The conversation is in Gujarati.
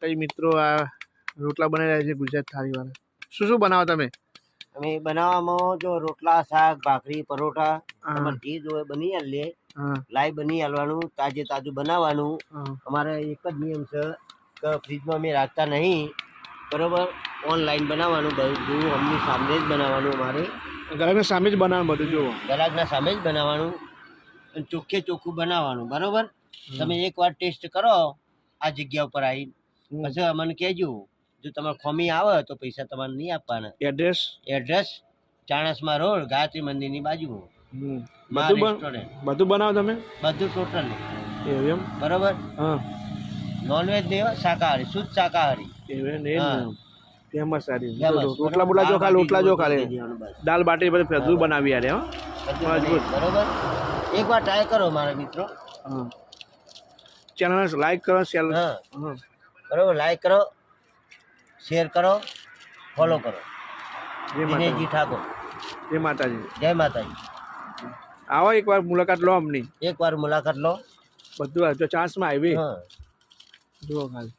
કઈ મિત્રો આ રોટલા બનાવી રહ્યા છે ગુજરાત થાળી વાળા. શું શું બનાવો તમે? અમે બનાવવામાં જો રોટલા, શાક, ભાખરી, પરોઠા તમારે જે જોઈએ બની આલે. લાઈવ બની આલવાનું, તાજે તાજું બનાવવાનું. અમારે એક જ નિયમ છે કે ફ્રીજમાં અમે રાખતા નહીં, બરોબર? ઓનલાઈન બનાવવાનું, બધું અમની સામે જ બનાવવાનું. અમારે ગ્રાહકના સામે જ બનાવવાનું, બધું જુઓ ગ્રાહકના સામે જ બનાવવાનું અને ચોખ્ખે ચોખ્ખું બનાવવાનું, બરોબર? તમે એકવાર ટેસ્ટ કરો આ જગ્યા ઉપર આવી, પછી અમને કહેજો. જો તમારે ખોમી આવે તો પૈસા તમારે નહીં આપવાના. એડ્રેસ ચાણસમા રોડ, ગાયત્રી મંદિરની બાજુમાં. બધું બનાવો તમે? બધું ટોટલ. એમ બરોબર? નોનવેજ નહીં, શાકાહારી, શુદ્ધ શાકાહારી. ફેમસ સારી રોટલા બોટલા જો ખા, રોટલા જો ખાલે, દાલ બાટી બધું બનાવી યાર. બરોબર, એકવાર ટ્રાય કરો મારા મિત્રો. ચેનલ લાઈક કરો, શેર. બરોબર, લાઈક કરો, શેર કરો, ફોલો કરો. દિનેશજી ઠાકોર. જય માતાજી. જય માતાજી. આવો એકવાર મુલાકાત લો અમની. એકવાર મુલાકાત લો. બધું જો ચાન્સમાં આવી જુઓ ખાલી.